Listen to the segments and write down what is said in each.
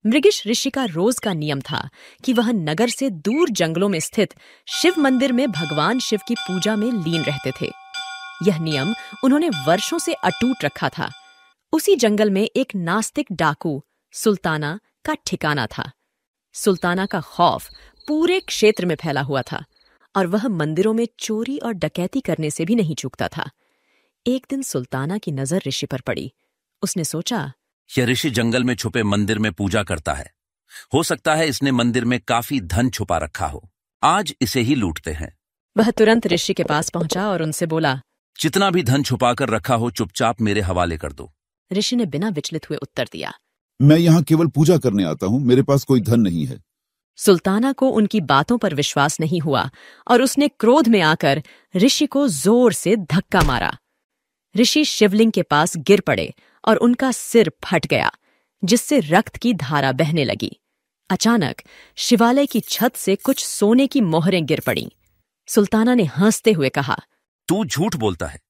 मृगिश ऋषि का रोज का नियम था कि वह नगर से दूर जंगलों में स्थित शिव मंदिर में भगवान शिव की पूजा में लीन रहते थे। यह नियम उन्होंने वर्षों से अटूट रखा था। उसी जंगल में एक नास्तिक डाकू सुल्ताना का ठिकाना था। सुल्ताना का खौफ पूरे क्षेत्र में फैला हुआ था और वह मंदिरों में चोरी और डकैती करने से भी नहीं चूकता था। एक दिन सुल्ताना की नजर ऋषि पर पड़ी। उसने सोचा, यह ऋषि जंगल में छुपे मंदिर में पूजा करता है। हो सकता है इसने मंदिर में काफी धन छुपा रखा हो। आज इसे ही लूटते हैं। वह तुरंत ऋषि के पास पहुंचा और उनसे बोला, जितना भी धन छुपा कर रखा हो चुपचाप मेरे हवाले कर दो। ऋषि ने बिना विचलित हुए उत्तर दिया, मैं यहाँ केवल पूजा करने आता हूँ, मेरे पास कोई धन नहीं है। सुल्ताना को उनकी बातों पर विश्वास नहीं हुआ और उसने क्रोध में आकर ऋषि को जोर से धक्का मारा। ऋषि शिवलिंग के पास गिर पड़े और उनका सिर फट गया, जिससे रक्त की धारा बहने लगी। अचानक शिवालय की छत से कुछ सोने की मोहरें गिर पड़ीं। सुल्ताना ने हंसते हुए कहा, तू झूठ बोलता है।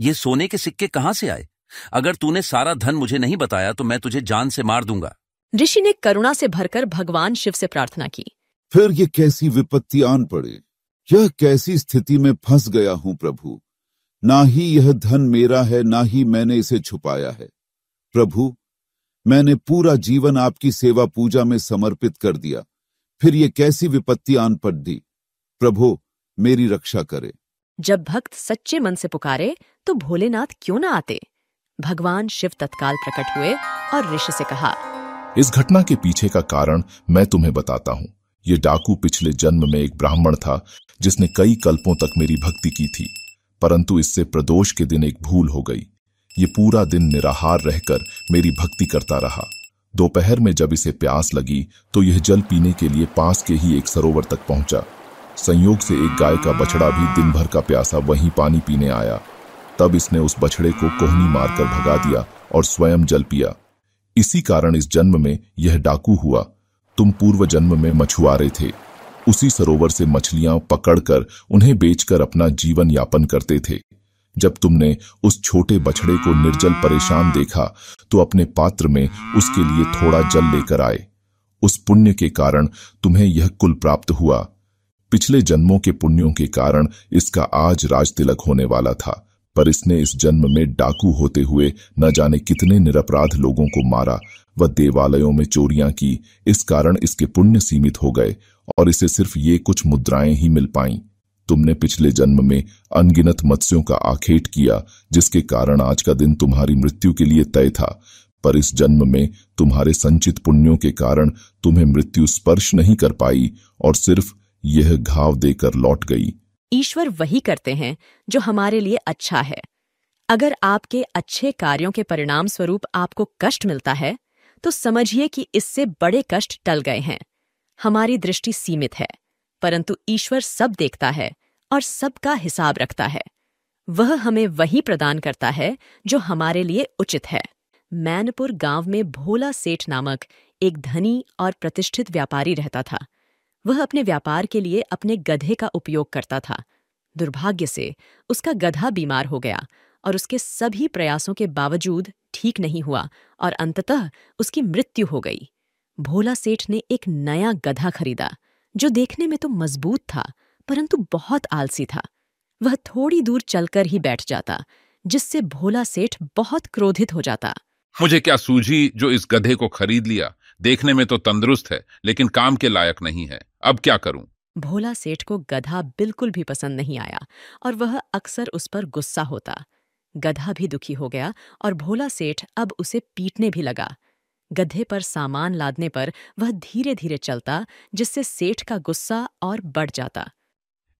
ये सोने के सिक्के कहाँ से आए? अगर तूने सारा धन मुझे नहीं बताया तो मैं तुझे जान से मार दूंगा। ऋषि ने करुणा से भरकर भगवान शिव से प्रार्थना की, फिर ये कैसी विपत्ति आन पड़े? यह कैसी स्थिति में फंस गया हूँ प्रभु। ना ही यह धन मेरा है, ना ही मैंने इसे छुपाया है। प्रभु, मैंने पूरा जीवन आपकी सेवा पूजा में समर्पित कर दिया, फिर ये कैसी विपत्ति आन पड़ दी। प्रभु, मेरी रक्षा करे। जब भक्त सच्चे मन से पुकारे तो भोलेनाथ क्यों न आते। भगवान शिव तत्काल प्रकट हुए और ऋषि से कहा, इस घटना के पीछे का कारण मैं तुम्हें बताता हूँ। ये डाकू पिछले जन्म में एक ब्राह्मण था जिसने कई कल्पों तक मेरी भक्ति की थी, परंतु इससे प्रदोष के दिन एक भूल हो गई। ये पूरा दिन निराहार रहकर मेरी भक्ति करता रहा। दोपहर में जब इसे प्यास लगी तो यह जल पीने के लिए पास के ही एक सरोवर तक पहुंचा। संयोग से एक गाय का बछड़ा भी दिन भर का प्यासा वहीं पानी पीने आया। तब इसने उस बछड़े को कोहनी मारकर भगा दिया और स्वयं जल पिया। इसी कारण इस जन्म में यह डाकू हुआ। तुम पूर्व जन्म में मछुआरे थे। उसी सरोवर से मछलियां पकड़कर उन्हें बेचकर अपना जीवन यापन करते थे। जब तुमने उस छोटे बछड़े को निर्जल परेशान देखा तो अपने पात्र में उसके लिए थोड़ा जल लेकर आए। उस पुण्य के कारण तुम्हें यह कुल प्राप्त हुआ। पिछले जन्मों के पुण्यों के कारण इसका आज राज तिलक होने वाला था, पर इसने इस जन्म में डाकू होते हुए न जाने कितने निरपराध लोगों को मारा व देवालयों में चोरियां की। इस कारण इसके पुण्य सीमित हो गए और इसे सिर्फ ये कुछ मुद्राएं ही मिल पाईं। तुमने पिछले जन्म में अनगिनत मत्स्यों का आखेट किया, जिसके कारण आज का दिन तुम्हारी मृत्यु के लिए तय था, पर इस जन्म में तुम्हारे संचित पुण्यों के कारण तुम्हें मृत्यु स्पर्श नहीं कर पाई और सिर्फ यह घाव देकर लौट गई। ईश्वर वही करते हैं जो हमारे लिए अच्छा है। अगर आपके अच्छे कार्यों के परिणाम स्वरूप आपको कष्ट मिलता है तो समझिए कि इससे बड़े कष्ट टल गए हैं। हमारी दृष्टि सीमित है, परंतु ईश्वर सब देखता है और सबका हिसाब रखता है। वह हमें वही प्रदान करता है जो हमारे लिए उचित है। मैनपुर गांव में भोला सेठ नामक एक धनी और प्रतिष्ठित व्यापारी रहता था। वह अपने व्यापार के लिए अपने गधे का उपयोग करता था। दुर्भाग्य से उसका गधा बीमार हो गया और उसके सभी प्रयासों के बावजूद ठीक नहीं हुआ और अंततः उसकी मृत्यु हो गई। भोला सेठ ने एक नया गधा खरीदा जो देखने में तो मजबूत था, परंतु बहुत आलसी था। वह थोड़ी दूर चलकर ही बैठ जाता, जिससे भोला सेठ बहुत क्रोधित हो जाता। मुझे क्या सूझी जो इस गधे को खरीद लिया। देखने में तो तंदुरुस्त है, लेकिन काम के लायक नहीं है। अब क्या करूं? भोला सेठ को गधा बिल्कुल भी पसंद नहीं आया और वह अक्सर उस पर गुस्सा होता। गधा भी दुखी हो गया और भोला सेठ अब उसे पीटने भी लगा। गधे पर सामान लादने पर वह धीरे धीरे चलता, जिससे सेठ का गुस्सा और बढ़ जाता।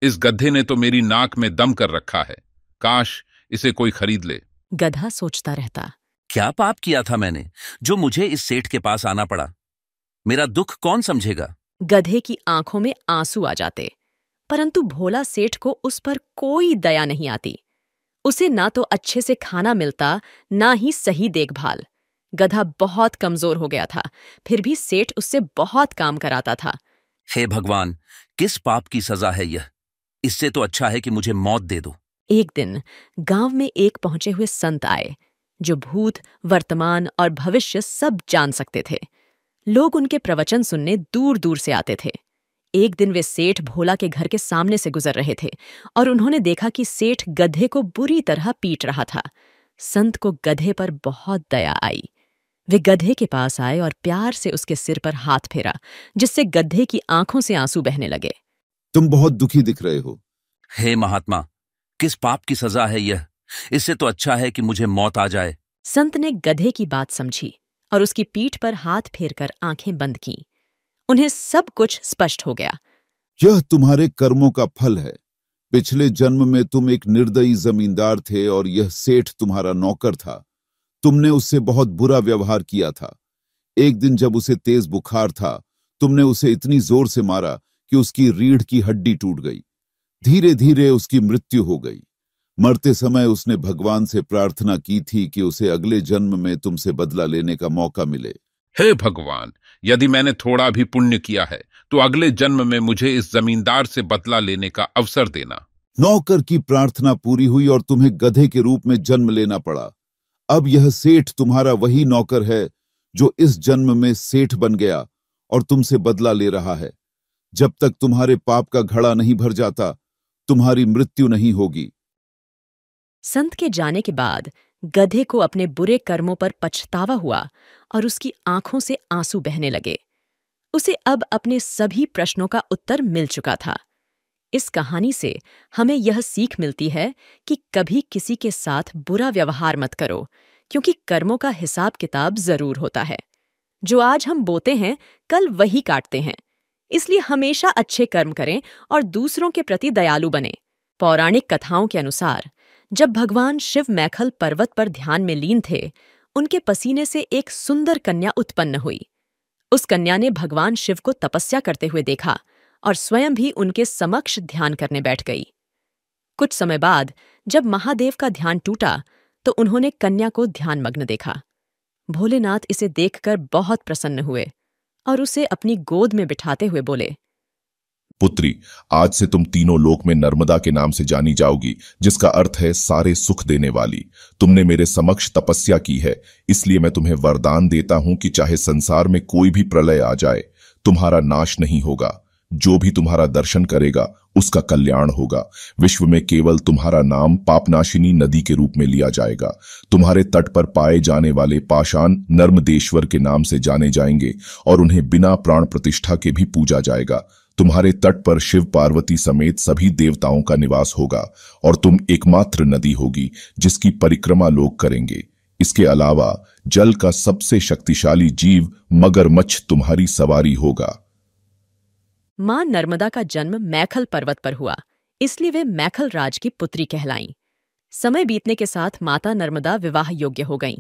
इस गधे ने तो मेरी नाक में दम कर रखा है। काश इसे कोई खरीद ले। गधा सोचता रहता, क्या पाप किया था मैंने जो मुझे इस सेठ के पास आना पड़ा? मेरा दुख कौन समझेगा? गधे की आंखों में आंसू आ जाते, परंतु भोला सेठ को उस पर कोई दया नहीं आती। उसे ना तो अच्छे से खाना मिलता, ना ही सही देखभाल। गधा बहुत कमजोर हो गया था, फिर भी सेठ उससे बहुत काम कराता था। हे भगवान, किस पाप की सजा है यह? इससे तो अच्छा है कि मुझे मौत दे दो। एक दिन गांव में एक पहुंचे हुए संत आए जो भूत, वर्तमान और भविष्य सब जान सकते थे। लोग उनके प्रवचन सुनने दूर दूर से आते थे। एक दिन वे सेठ भोला के घर के सामने से गुजर रहे थे और उन्होंने देखा कि सेठ गधे को बुरी तरह पीट रहा था। संत को गधे पर बहुत दया आई। वे गधे के पास आए और प्यार से उसके सिर पर हाथ फेरा, जिससे गधे की आंखों से आंसू बहने लगे। तुम बहुत दुखी दिख रहे हो। हे महात्मा, किस पाप की सजा है यह? इससे तो अच्छा है कि मुझे मौत आ जाए। संत ने गधे की बात समझी और उसकी पीठ पर हाथ फेरकर आंखें बंद की। उन्हें सब कुछ स्पष्ट हो गया। यह तुम्हारे कर्मों का फल है। पिछले जन्म में तुम एक निर्दयी जमींदार थे और यह सेठ तुम्हारा नौकर था। तुमने उससे बहुत बुरा व्यवहार किया था। एक दिन जब उसे तेज बुखार था, तुमने उसे इतनी जोर से मारा कि उसकी रीढ़ की हड्डी टूट गई। धीरे धीरे उसकी मृत्यु हो गई। मरते समय उसने भगवान से प्रार्थना की थी कि उसे अगले जन्म में तुमसे बदला लेने का मौका मिले। हे भगवान, यदि मैंने थोड़ा भी पुण्य किया है तो अगले जन्म में मुझे इस जमींदार से बदला लेने का अवसर देना। नौकर की प्रार्थना पूरी हुई और तुम्हें गधे के रूप में जन्म लेना पड़ा। अब यह सेठ तुम्हारा वही नौकर है जो इस जन्म में सेठ बन गया और तुमसे बदला ले रहा है। जब तक तुम्हारे पाप का घड़ा नहीं भर जाता, तुम्हारी मृत्यु नहीं होगी। संत के जाने के बाद गधे को अपने बुरे कर्मों पर पछतावा हुआ और उसकी आंखों से आंसू बहने लगे। उसे अब अपने सभी प्रश्नों का उत्तर मिल चुका था। इस कहानी से हमें यह सीख मिलती है कि कभी किसी के साथ बुरा व्यवहार मत करो, क्योंकि कर्मों का हिसाब किताब जरूर होता है। जो आज हम बोते हैं, कल वही काटते हैं। इसलिए हमेशा अच्छे कर्म करें और दूसरों के प्रति दयालु बने। पौराणिक कथाओं के अनुसार जब भगवान शिव मैखल पर्वत पर ध्यान में लीन थे, उनके पसीने से एक सुंदर कन्या उत्पन्न हुई। उस कन्या ने भगवान शिव को तपस्या करते हुए देखा और स्वयं भी उनके समक्ष ध्यान करने बैठ गई। कुछ समय बाद जब महादेव का ध्यान टूटा तो उन्होंने कन्या को ध्यानमग्न देखा। भोलेनाथ इसे देखकर बहुत प्रसन्न हुए और उसे अपनी गोद में बिठाते हुए बोले, पुत्री, आज से तुम तीनों लोक में नर्मदा के नाम से जानी जाओगी, जिसका अर्थ है सारे सुख देने वाली। तुमने मेरे समक्ष तपस्या की है, इसलिए मैं तुम्हें वरदान देता हूं कि चाहे संसार में कोई भी प्रलय आ जाए, तुम्हारा नाश नहीं होगा। जो भी तुम्हारा दर्शन करेगा उसका कल्याण होगा। विश्व में केवल तुम्हारा नाम पापनाशिनी नदी के रूप में लिया जाएगा। तुम्हारे तट पर पाए जाने वाले पाषाण नर्मदेश्वर के नाम से जाने जाएंगे और उन्हें बिना प्राण प्रतिष्ठा के भी पूजा जाएगा। तुम्हारे तट पर शिव पार्वती समेत सभी देवताओं का निवास होगा और तुम एकमात्र नदी होगी जिसकी परिक्रमा लोग करेंगे। इसके अलावा जल का सबसे शक्तिशाली जीव मगरमच्छ तुम्हारी सवारी होगा। मां नर्मदा का जन्म मैखल पर्वत पर हुआ, इसलिए वे मैखल राज की पुत्री कहलाईं। समय बीतने के साथ माता नर्मदा विवाह योग्य हो गईं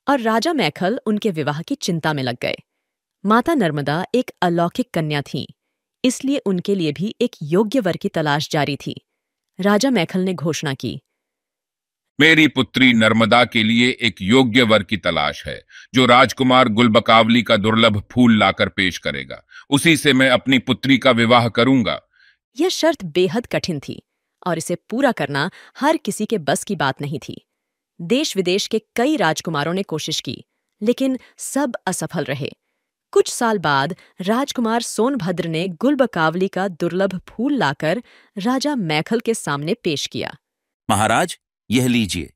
और राजा मैखल उनके विवाह की चिंता में लग गए। माता नर्मदा एक अलौकिक कन्या थीं, इसलिए उनके लिए भी एक योग्य वर की तलाश जारी थी। राजा मैखल ने घोषणा की, मेरी पुत्री नर्मदा के लिए एक योग्य वर की तलाश है, जो राजकुमार गुलबकावली का दुर्लभ फूल लाकर पेश करेगा। उसी से मैं अपनी पुत्री का विवाह करूंगा। यह शर्त बेहद कठिन थी और इसे पूरा करना हर किसी के बस की बात नहीं थी। देश विदेश के कई राजकुमारों ने कोशिश की, लेकिन सब असफल रहे। कुछ साल बाद राजकुमार सोनभद्र ने गुलबकावली का दुर्लभ फूल लाकर राजा मैखल के सामने पेश किया। महाराज, यह लीजिए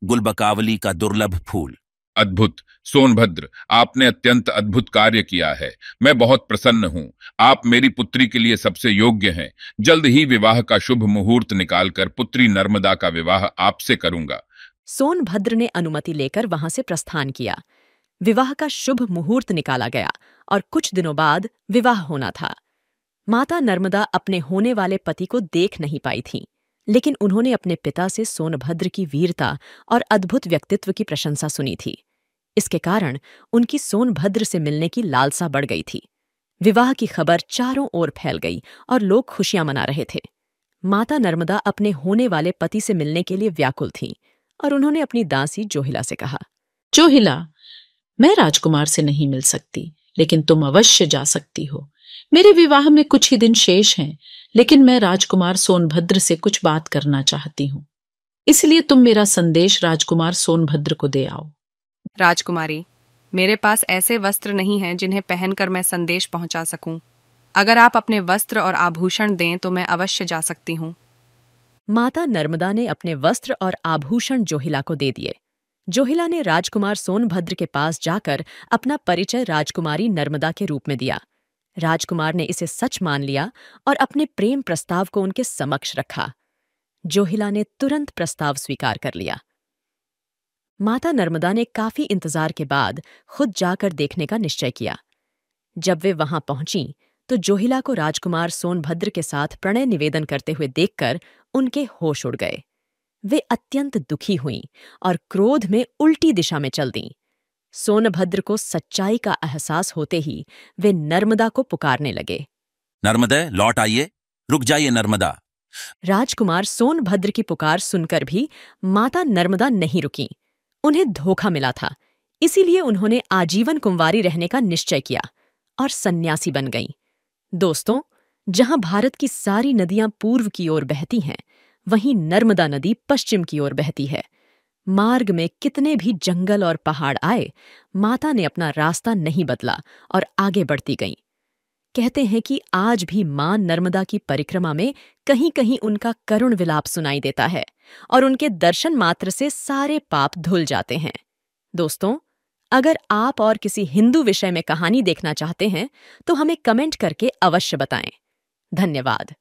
गुलबकावली का दुर्लभ फूल। अद्भुत सोनभद्र, आपने अत्यंत अद्भुत कार्य किया है। मैं बहुत प्रसन्न हूं। आप मेरी पुत्री के लिए सबसे योग्य हैं। जल्द ही विवाह का शुभ मुहूर्त निकालकर पुत्री नर्मदा का विवाह आपसे करूंगा। सोनभद्र ने अनुमति लेकर वहां से प्रस्थान किया। विवाह का शुभ मुहूर्त निकाला गया और कुछ दिनों बाद विवाह होना था। माता नर्मदा अपने होने वाले पति को देख नहीं पाई थीं, लेकिन उन्होंने अपने पिता से सोनभद्र की वीरता और अद्भुत व्यक्तित्व की प्रशंसा सुनी थी। इसके कारण उनकी सोनभद्र से मिलने की लालसा बढ़ गई थी। विवाह की खबर चारों ओर फैल गई और लोग खुशियां मना रहे थे। माता नर्मदा अपने होने वाले पति से मिलने के लिए व्याकुल थीं और उन्होंने अपनी दासी जोहिला से कहा, जोहिला, मैं राजकुमार से नहीं मिल सकती, लेकिन तुम अवश्य जा सकती हो। मेरे विवाह में कुछ ही दिन शेष हैं, लेकिन मैं राजकुमार सोनभद्र से कुछ बात करना चाहती हूँ। इसलिए तुम मेरा संदेश राजकुमार सोनभद्र को दे आओ। राजकुमारी, मेरे पास ऐसे वस्त्र नहीं हैं जिन्हें पहनकर मैं संदेश पहुंचा सकूं। अगर आप अपने वस्त्र और आभूषण दें तो मैं अवश्य जा सकती हूँ। माता नर्मदा ने अपने वस्त्र और आभूषण जोहिला को दे दिए। जोहिला ने राजकुमार सोनभद्र के पास जाकर अपना परिचय राजकुमारी नर्मदा के रूप में दिया। राजकुमार ने इसे सच मान लिया और अपने प्रेम प्रस्ताव को उनके समक्ष रखा। जोहिला ने तुरंत प्रस्ताव स्वीकार कर लिया। माता नर्मदा ने काफी इंतजार के बाद खुद जाकर देखने का निश्चय किया। जब वे वहां पहुंची तो जोहिला को राजकुमार सोनभद्र के साथ प्रणय निवेदन करते हुए देखकर उनके होश उड़ गए। वे अत्यंत दुखी हुईं और क्रोध में उल्टी दिशा में चल दीं। सोनभद्र को सच्चाई का एहसास होते ही वे नर्मदा को पुकारने लगे। नर्मदे, लौट आइए, रुक जाइए नर्मदा। राजकुमार सोनभद्र की पुकार सुनकर भी माता नर्मदा नहीं रुकीं। उन्हें धोखा मिला था, इसीलिए उन्होंने आजीवन कुंवारी रहने का निश्चय किया और सन्यासी बन गईं। दोस्तों, जहां भारत की सारी नदियां पूर्व की ओर बहती हैं, वहीं नर्मदा नदी पश्चिम की ओर बहती है। मार्ग में कितने भी जंगल और पहाड़ आए, माता ने अपना रास्ता नहीं बदला और आगे बढ़ती गईं। कहते हैं कि आज भी मां नर्मदा की परिक्रमा में कहीं कहीं उनका करुण विलाप सुनाई देता है और उनके दर्शन मात्र से सारे पाप धुल जाते हैं। दोस्तों, अगर आप और किसी हिंदू विषय में कहानी देखना चाहते हैं तो हमें कमेंट करके अवश्य बताएं। धन्यवाद।